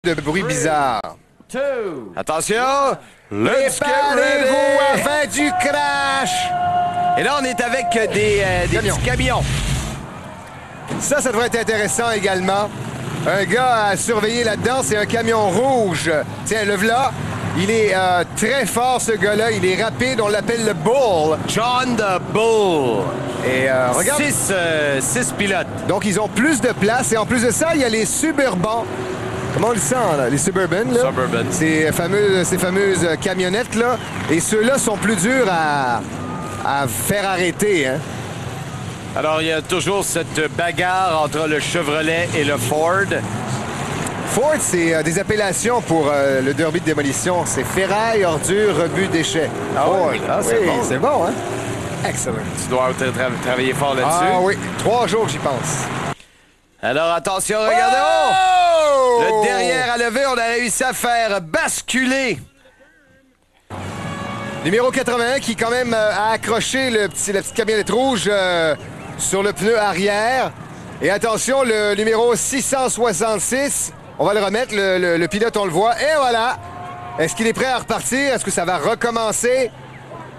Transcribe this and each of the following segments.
de bruit bizarre. Attention! Préparez-vous à faire du crash! Et là, on est avec des petits camions. Ça devrait être intéressant également. Un gars à surveiller là-dedans, c'est un camion rouge. Tiens, le v'là. Il est très fort, ce gars-là. Il est rapide. On l'appelle le Bull. John the Bull. Et regarde. 6 pilotes. Donc, ils ont plus de place. Et en plus de ça, il y a les Suburbans. Comment on le sent, là? Les Suburban, là? Suburban. Ces fameuses camionnettes, là. Et ceux-là sont plus durs à faire arrêter, hein? Alors, il y a toujours cette bagarre entre le Chevrolet et le Ford. Ford, c'est des appellations pour le derby de démolition. C'est ferraille, ordure, rebut, déchets. Ford. Oui. Ah, c'est bon. Bon, hein? Excellent. Tu dois travailler fort là-dessus. Ah oui, 3 jours, j'y pense. Alors, attention, regardez. Oh! Le derrière à lever, on a réussi à faire basculer. Numéro 81 qui, quand même, a accroché la petite camionnette rouge sur le pneu arrière. Et attention, le numéro 666, on va le remettre, le pilote, on le voit. Et voilà! Est-ce qu'il est prêt à repartir? Est-ce que ça va recommencer?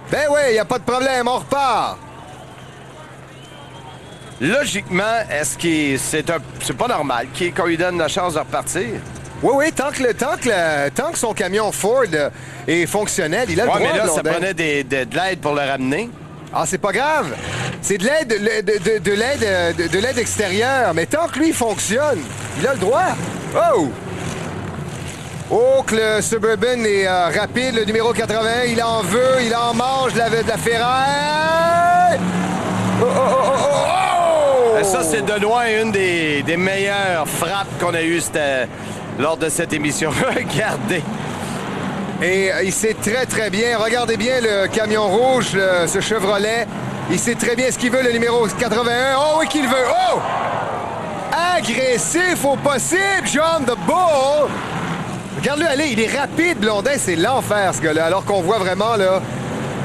Ben oui, il n'y a pas de problème, on repart. Logiquement, est-ce que c'est pas normal qu'on lui donne la chance de repartir? Oui, tant que son camion Ford est fonctionnel, il a le droit. Mais là, ça Blondin. prenait de l'aide pour le ramener. Ah, c'est pas grave. C'est de l'aide extérieure. Mais tant que lui fonctionne, il a le droit. Oh! Oh, que le Suburban est rapide. Le numéro 80, il en veut, il en mange de la ferraille. Oh! Ça, c'est de loin une des meilleures frappes qu'on a eues lors de cette émission. Regardez. Et il sait très, très bien. Regardez bien le camion rouge, ce Chevrolet. Il sait très bien ce qu'il veut, le numéro 81. Oh oui, qu'il veut. Oh! Agressif au possible, John the Bull. Regarde-le aller, il est rapide, Blondin. C'est l'enfer, ce gars-là. Alors qu'on voit vraiment, là,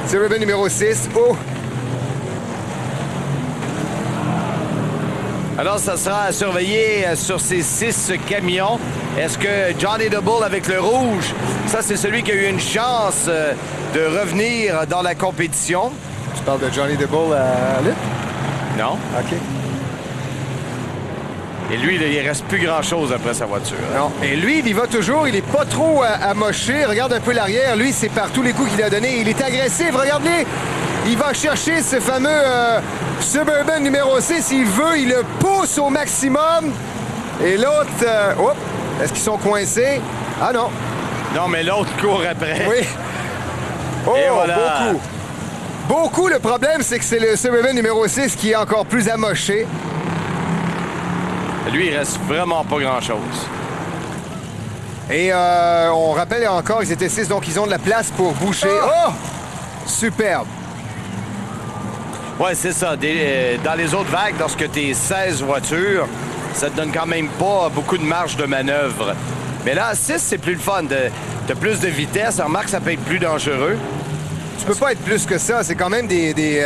c'est Ruben numéro 6. Oh! Alors, ça sera à surveiller sur ces 6 camions. Est-ce que Johnny the Bull avec le rouge, ça, c'est celui qui a eu une chance de revenir dans la compétition? Tu parles de Johnny the Bull à Lutte? Non. OK. Et lui, là, il reste plus grand-chose après sa voiture. Hein? Non. Et lui, il y va toujours. Il est pas trop amoché. Regarde un peu l'arrière. Lui, c'est par tous les coups qu'il a donné. Il est agressif. Regarde-les. Il va chercher ce fameux Suburban numéro 6. Il veut, il le pousse au maximum. Et l'autre... est-ce qu'ils sont coincés? Ah non. Non, mais l'autre court après. Oui. Oh, et voilà. Beaucoup. Beaucoup. Le problème, c'est que c'est le Suburban numéro 6 qui est encore plus amoché. Lui, il reste vraiment pas grand-chose. Et on rappelle encore, ils étaient 6, donc ils ont de la place pour boucher. Oh! Superbe. Ouais, c'est ça. Dans les autres vagues, lorsque tu es 16 voitures, ça te donne quand même pas beaucoup de marge de manœuvre. Mais là, à 6, c'est plus le fun. T'as plus de vitesse. Remarque, ça peut être plus dangereux. Tu peux pas être plus que ça. C'est quand même des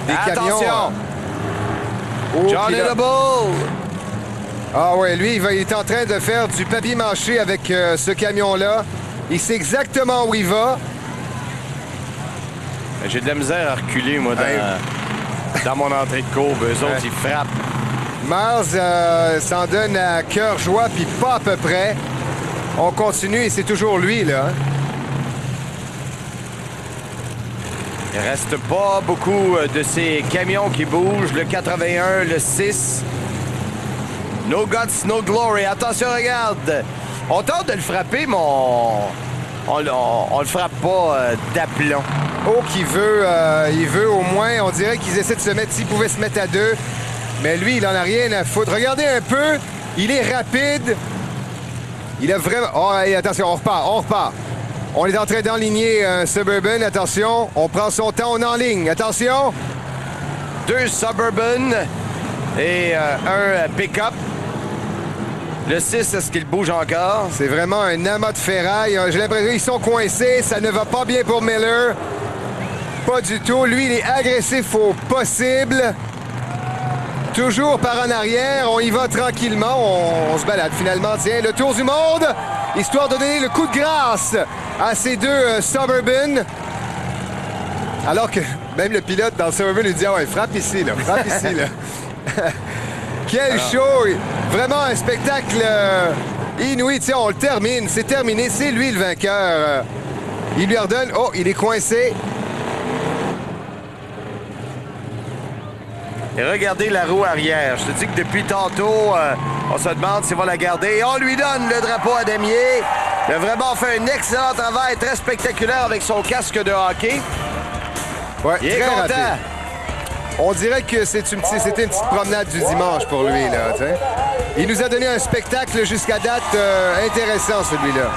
camions. Attention! Oh, Johnny the Bull! Ah ouais, lui, il est en train de faire du papier mâché avec ce camion-là. Il sait exactement où il va. J'ai de la misère à reculer, moi, dans mon entrée de courbe. Eux autres, ils frappent. Mars s'en donne à cœur joie, puis pas à peu près. On continue et c'est toujours lui, là. Il reste pas beaucoup de ces camions qui bougent. Le 81, le 6. No guts, no glory. Attention, regarde. On tente de le frapper, mais on le frappe pas d'aplomb. Oh, il veut au moins, on dirait qu'ils essaient de se mettre, s'ils pouvaient se mettre à 2. Mais lui, il en a rien à foutre. Regardez un peu, il est rapide. Il a vraiment... Oh, hey, attention, on repart. On est en train d'enligner un Suburban, attention. On prend son temps, on enligne, attention. 2 Suburban et un pick-up. Le 6, est-ce qu'il bouge encore? C'est vraiment un amas de ferraille. J'ai l'impression qu'ils sont coincés. Ça ne va pas bien pour Miller. Pas du tout. Lui, il est agressif au possible. Toujours par en arrière, on y va tranquillement, on se balade finalement. Tiens, le tour du monde, histoire de donner le coup de grâce à ces deux Suburban. Alors que même le pilote dans le Suburban lui dit « Ah ouais, frappe ici, là, frappe ici, là. » Quel show! Vraiment un spectacle inouï. Tiens, on le termine, c'est terminé, c'est lui le vainqueur. Il lui ordonne, oh, il est coincé. Et regardez la roue arrière. Je te dis que depuis tantôt, on se demande s'il va la garder. On lui donne le drapeau à damier. Il a vraiment fait un excellent travail, très spectaculaire avec son casque de hockey. Ouais, il est très content. rapide. On dirait que c'était une petite promenade du dimanche pour lui, là. T'sais. Il nous a donné un spectacle jusqu'à date intéressant, celui-là.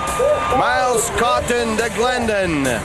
Miles Cotton de Glendon.